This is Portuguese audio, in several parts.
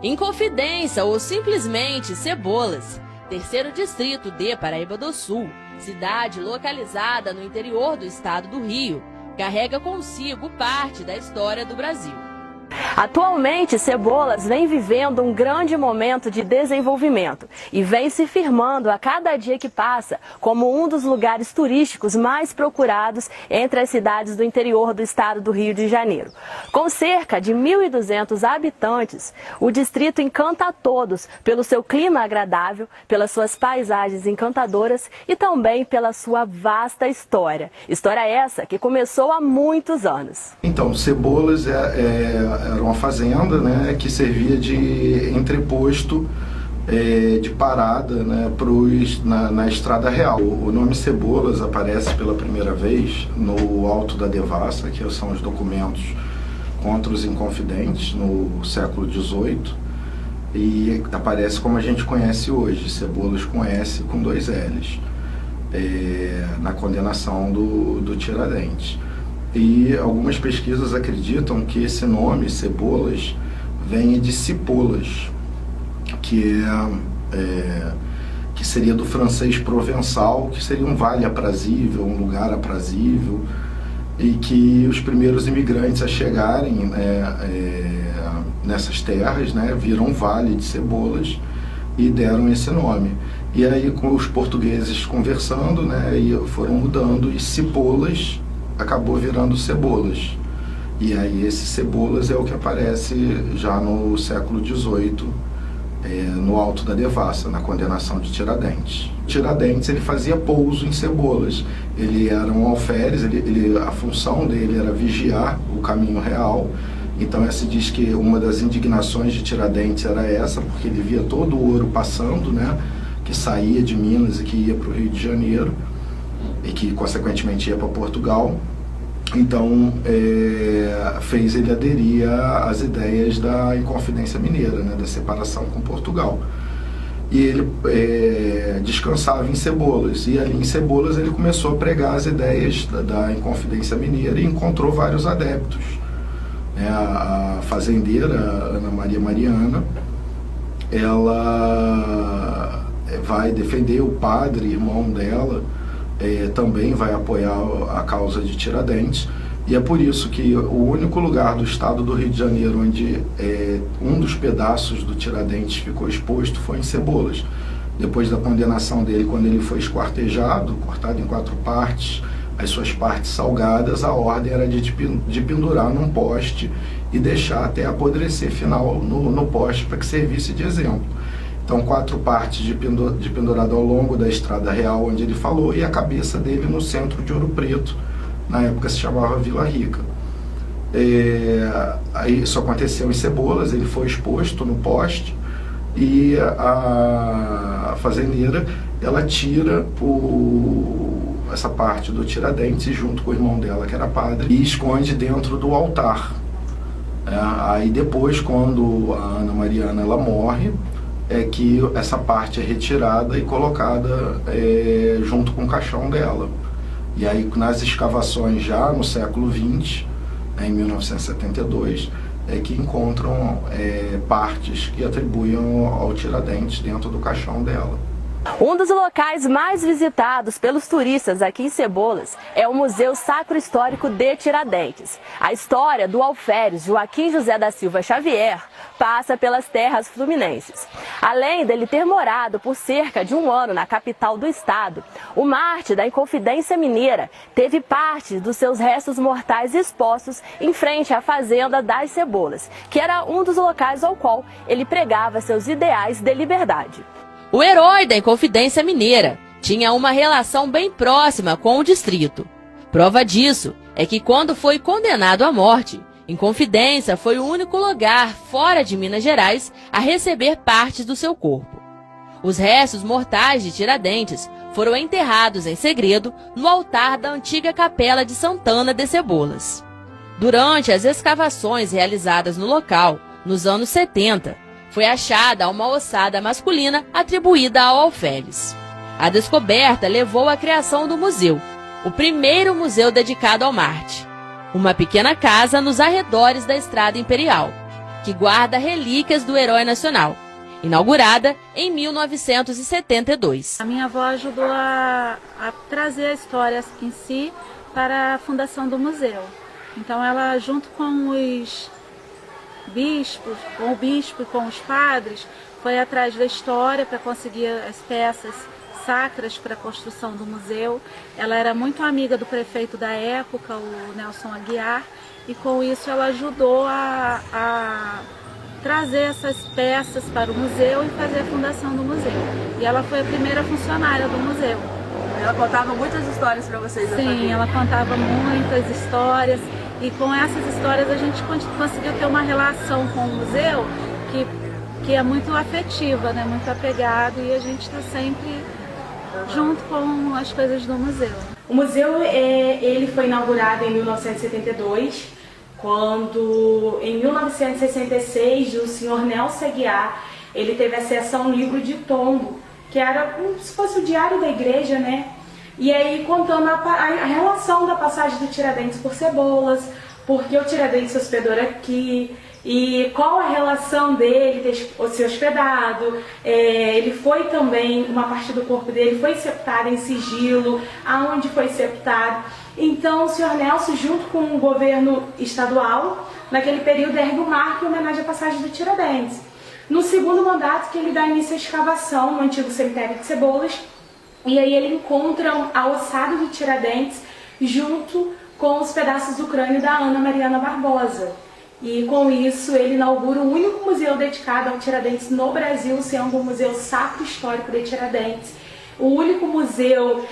Inconfidência ou simplesmente Cebolas, terceiro distrito de Paraíba do Sul, cidade localizada no interior do estado do Rio, carrega consigo parte da história do Brasil. Atualmente, Cebolas vem vivendo um grande momento de desenvolvimento e vem se firmando a cada dia que passa como um dos lugares turísticos mais procurados entre as cidades do interior do estado do Rio de Janeiro. Com cerca de 1.200 habitantes, o distrito encanta a todos pelo seu clima agradável, pelas suas paisagens encantadoras e também pela sua vasta história. História essa que começou há muitos anos. Então, Cebolas era uma fazenda, né, que servia de entreposto, de parada, né, na Estrada Real. O nome Cebolas aparece pela primeira vez no Auto da Devassa, que são os documentos contra os Inconfidentes, no século XVIII, e aparece como a gente conhece hoje, Cebolas com S com 2 L's, na condenação do Tiradentes. E algumas pesquisas acreditam que esse nome, Cebolas, vem de cipolas, que seria do francês provençal, que seria um vale aprazível, um lugar aprazível, e que os primeiros imigrantes a chegarem nessas terras, né, viram um vale de Cebolas e deram esse nome. E aí, com os portugueses conversando, né, e foram mudando, e Cipolas acabou virando Cebolas. E aí esse Cebolas é o que aparece já no século XVIII, no Auto da Devassa, na condenação de Tiradentes. Tiradentes, ele fazia pouso em Cebolas. Ele era um alferes, a função dele era vigiar o caminho real. Então se diz que uma das indignações de Tiradentes era essa, porque ele via todo o ouro passando, né, que saía de Minas e que ia para o Rio de Janeiro, e que consequentemente ia para Portugal. Então fez ele aderir às ideias da Inconfidência Mineira, né, da separação com Portugal. E ele descansava em Cebolas, e ali em Cebolas ele começou a pregar as ideias da Inconfidência Mineira e encontrou vários adeptos. A fazendeira Ana Maria Mariana, ela vai defender, o padre, irmão dela, também vai apoiar a causa de Tiradentes, e é por isso que o único lugar do estado do Rio de Janeiro onde um dos pedaços do Tiradentes ficou exposto foi em Cebolas. Depois da condenação dele, quando ele foi esquartejado, cortado em 4 partes, as suas partes salgadas, a ordem era de pendurar num poste e deixar até apodrecer final no poste para que servisse de exemplo. Então 4 partes de pendurado ao longo da Estrada Real, onde ele falou, e a cabeça dele no centro de Ouro Preto, na época se chamava Vila Rica. Aí isso aconteceu em Cebolas, ele foi exposto no poste, e a fazendeira, ela tira essa parte do Tiradentes, junto com o irmão dela, que era padre, e esconde dentro do altar. Aí depois, quando a Ana Mariana ela morre, que essa parte é retirada e colocada junto com o caixão dela. E aí, nas escavações já no século XX, em 1972, que encontram partes que atribuem ao Tiradentes dentro do caixão dela. Um dos locais mais visitados pelos turistas aqui em Cebolas é o Museu Sacro Histórico de Tiradentes. A história do alferes Joaquim José da Silva Xavier passa pelas terras fluminenses. Além dele ter morado por cerca de 1 ano na capital do estado, o mártir da Inconfidência Mineira teve parte dos seus restos mortais expostos em frente à fazenda das Cebolas, que era um dos locais ao qual ele pregava seus ideais de liberdade. O herói da Inconfidência Mineira tinha uma relação bem próxima com o distrito. Prova disso é que quando foi condenado à morte, Inconfidência foi o único lugar fora de Minas Gerais a receber partes do seu corpo. Os restos mortais de Tiradentes foram enterrados em segredo no altar da antiga capela de Santana de Cebolas. Durante as escavações realizadas no local, nos anos 70, foi achada uma ossada masculina atribuída ao alferes. A descoberta levou à criação do museu, o primeiro museu dedicado ao mártir. Uma pequena casa nos arredores da Estrada Imperial, que guarda relíquias do herói nacional, inaugurada em 1972. A minha avó ajudou a trazer a história em si para a fundação do museu. Então ela, junto com os bispos, com o bispo e com os padres, foi atrás da história para conseguir as peças sacras para a construção do museu. Ela era muito amiga do prefeito da época, o Nelson Aguiar, e com isso ela ajudou a trazer essas peças para o museu e fazer a fundação do museu. E ela foi a primeira funcionária do museu. Ela contava muitas histórias para vocês? Sim, ela contava muitas histórias, e com essas histórias a gente conseguiu ter uma relação com o museu que é muito afetiva, né? Muito apegado, e a gente está sempre junto com as coisas do museu. O museu ele foi inaugurado em 1972, quando em 1966 o senhor Nelson Aguiar ele teve acesso a um livro de tombo, que era como se fosse o diário da igreja, né? E aí contando a relação da passagem do Tiradentes por Cebolas, porque o Tiradentes se hospedou aqui, e qual a relação dele ter se hospedado. Ele foi também, uma parte do corpo dele foi sepultada em sigilo, aonde foi sepultado. Então o senhor Nelson, junto com o governo estadual, naquele período ergue o marco em homenagem à passagem do Tiradentes. No segundo mandato, que ele dá início à escavação no antigo cemitério de Cebolas, e aí ele encontra a ossada do Tiradentes junto com os pedaços do crânio da Ana Mariana Barbosa. E com isso ele inaugura o único museu dedicado ao Tiradentes no Brasil, sendo o Museu Sacro Histórico de Tiradentes. O único museu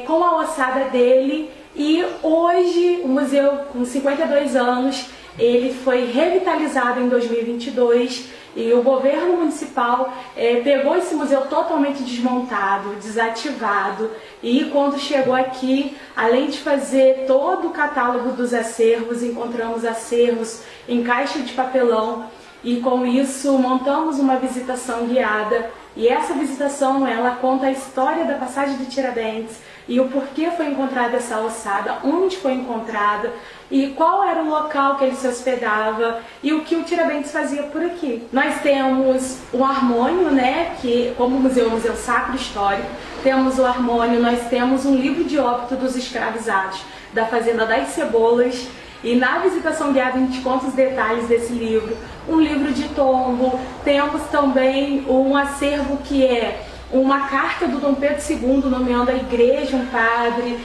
com a ossada dele, e hoje o museu, com 52 anos, ele foi revitalizado em 2022, e o governo municipal pegou esse museu totalmente desmontado, desativado, e quando chegou aqui, além de fazer todo o catálogo dos acervos, encontramos acervos em caixa de papelão, e com isso montamos uma visitação guiada. E essa visitação, ela conta a história da passagem de Tiradentes e o porquê foi encontrada essa ossada, onde foi encontrada e qual era o local que ele se hospedava e o que o Tiradentes fazia por aqui. Nós temos o harmônio, né, que como museu é um museu sacro histórico, temos o harmônio, nós temos um livro de óbito dos escravizados da Fazenda das Cebolas. E na visitação guiada a gente conta os detalhes desse livro, um livro de tombo, temos também um acervo que é uma carta do Dom Pedro II nomeando a igreja um padre,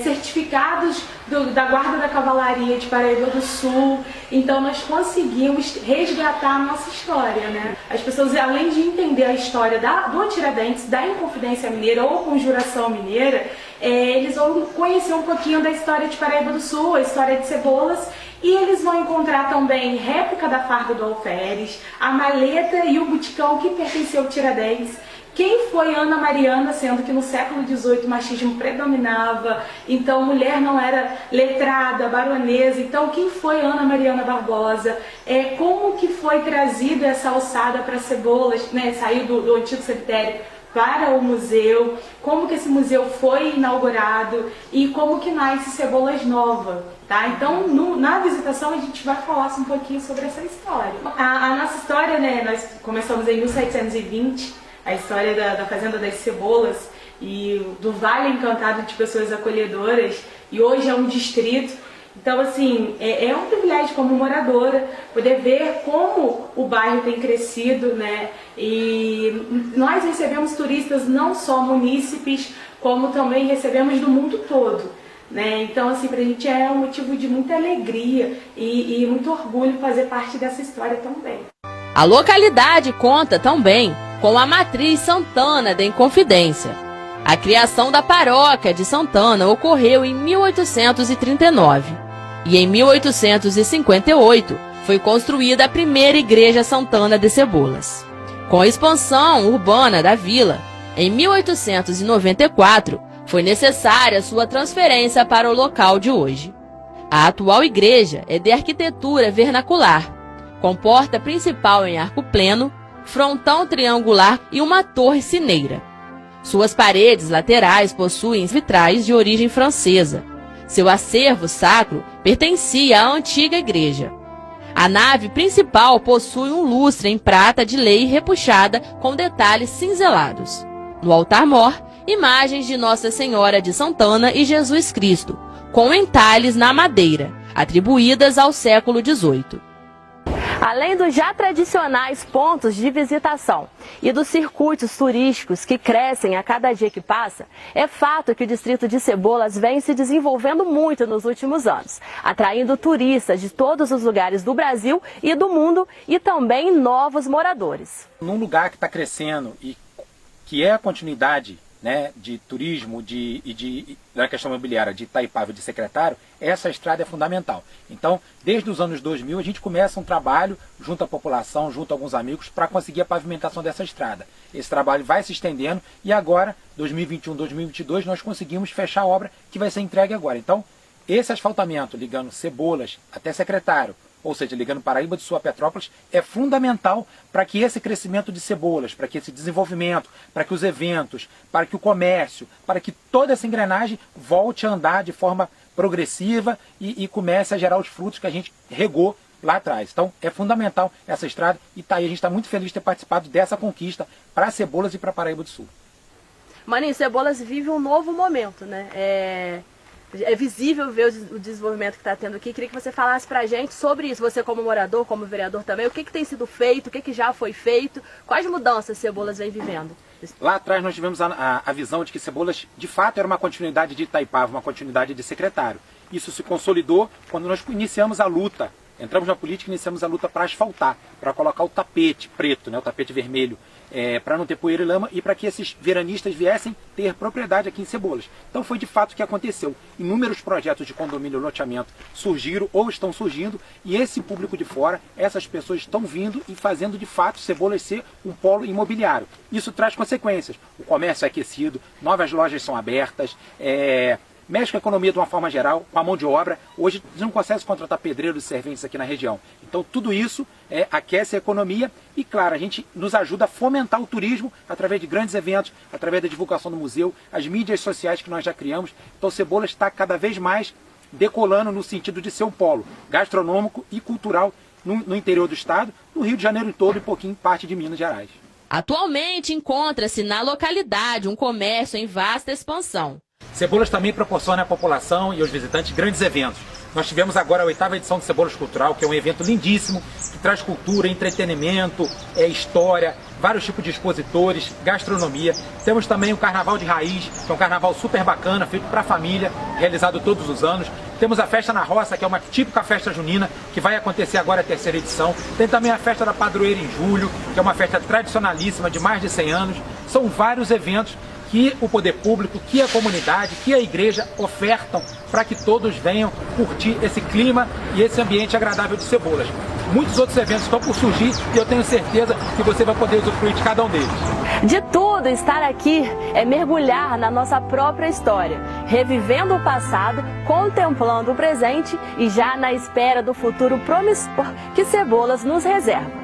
certificados da Guarda da Cavalaria de Paraíba do Sul. Então nós conseguimos resgatar a nossa história, né? As pessoas, além de entender a história do Tiradentes, da Inconfidência Mineira ou Conjuração Mineira, eles vão conhecer um pouquinho da história de Paraíba do Sul, a história de Cebolas, e eles vão encontrar também réplica da farda do alferes, a maleta e o boticão que pertenceu ao Tiradentes. Quem foi Ana Mariana, sendo que no século XVIII o machismo predominava, então mulher não era letrada, baronesa, então quem foi Ana Mariana Barbosa, como que foi trazida essa alçada para Cebolas, né, saiu do antigo cemitério para o museu, como que esse museu foi inaugurado e como que nasce Cebolas Nova, tá? Então na visitação a gente vai falar um pouquinho sobre essa história. A nossa história, né, nós começamos em 1720, a história da Fazenda das Cebolas e do Vale Encantado de Pessoas Acolhedoras, e hoje é um distrito. Então, assim, é um privilégio como moradora poder ver como o bairro tem crescido, né? E nós recebemos turistas não só munícipes, como também recebemos do mundo todo, né? Então, assim, pra gente é um motivo de muita alegria e muito orgulho fazer parte dessa história também. A localidade conta também com a matriz Santana da Inconfidência. A criação da paróquia de Santana ocorreu em 1839 e em 1858 foi construída a primeira igreja Santana de Cebolas. Com a expansão urbana da vila, em 1894 foi necessária sua transferência para o local de hoje. A atual igreja é de arquitetura vernacular, com porta principal em arco pleno, frontão triangular e uma torre sineira. Suas paredes laterais possuem vitrais de origem francesa. Seu acervo sacro pertencia à antiga igreja. A nave principal possui um lustre em prata de lei repuxada com detalhes cinzelados. No altar-mor, imagens de Nossa Senhora de Santana e Jesus Cristo, com entalhes na madeira, atribuídas ao século XVIII. Além dos já tradicionais pontos de visitação e dos circuitos turísticos que crescem a cada dia que passa, é fato que o distrito de Cebolas vem se desenvolvendo muito nos últimos anos, atraindo turistas de todos os lugares do Brasil e do mundo e também novos moradores. Num lugar que está crescendo e que é a continuidade, né, de turismo da questão imobiliária de Itaipava e de Secretário, essa estrada é fundamental. Então, desde os anos 2000, a gente começa um trabalho junto à população, junto a alguns amigos, para conseguir a pavimentação dessa estrada. Esse trabalho vai se estendendo e agora, 2021, 2022, nós conseguimos fechar a obra que vai ser entregue agora. Então, esse asfaltamento ligando Cebolas até Secretário, ou seja, ligando Paraíba do Sul a Petrópolis, é fundamental para que esse crescimento de Cebolas, para que esse desenvolvimento, para que os eventos, para que o comércio, para que toda essa engrenagem volte a andar de forma progressiva e comece a gerar os frutos que a gente regou lá atrás. Então, é fundamental essa estrada e tá aí, a gente está muito feliz de ter participado dessa conquista para Cebolas e para Paraíba do Sul. Maninho, Cebolas vive um novo momento, né? É visível ver o desenvolvimento que está tendo aqui. Queria que você falasse para a gente sobre isso, você como morador, como vereador também, o que tem sido feito, o que já foi feito, quais mudanças Cebolas vem vivendo? Lá atrás nós tivemos a visão de que Cebolas, de fato, era uma continuidade de Itaipava, uma continuidade de Secretário. Isso se consolidou quando nós iniciamos a luta, entramos na política e iniciamos a luta para asfaltar, para colocar o tapete preto, né, o tapete vermelho, para não ter poeira e lama e para que esses veranistas viessem ter propriedade aqui em Cebolas. Então foi de fato o que aconteceu. Inúmeros projetos de condomínio e loteamento surgiram ou estão surgindo e esse público de fora, essas pessoas estão vindo e fazendo de fato Cebolas ser um polo imobiliário. Isso traz consequências. O comércio é aquecido, novas lojas são abertas, mexe com a economia de uma forma geral, com a mão de obra. Hoje não consegue contratar pedreiros e serventes aqui na região. Então tudo isso aquece a economia e, claro, a gente nos ajuda a fomentar o turismo através de grandes eventos, através da divulgação do museu, as mídias sociais que nós já criamos. Então Cebolas está cada vez mais decolando no sentido de ser um polo gastronômico e cultural no interior do estado, no Rio de Janeiro todo e pouquinho parte de Minas Gerais. Atualmente encontra-se na localidade um comércio em vasta expansão. Cebolas também proporciona à população e aos visitantes grandes eventos. Nós tivemos agora a 8ª edição do Cebolas Cultural, que é um evento lindíssimo, que traz cultura, entretenimento, história, vários tipos de expositores, gastronomia. Temos também o Carnaval de Raiz, que é um carnaval super bacana, feito para a família, realizado todos os anos. Temos a Festa na Roça, que é uma típica festa junina, que vai acontecer agora a 3ª edição. Tem também a Festa da Padroeira em julho, que é uma festa tradicionalíssima de mais de 100 anos. São vários eventos que o poder público, que a comunidade, que a igreja ofertam para que todos venham curtir esse clima e esse ambiente agradável de Cebolas. Muitos outros eventos estão por surgir e eu tenho certeza que você vai poder usufruir de cada um deles. De tudo, estar aqui é mergulhar na nossa própria história, revivendo o passado, contemplando o presente e já na espera do futuro promissor que Cebolas nos reserva.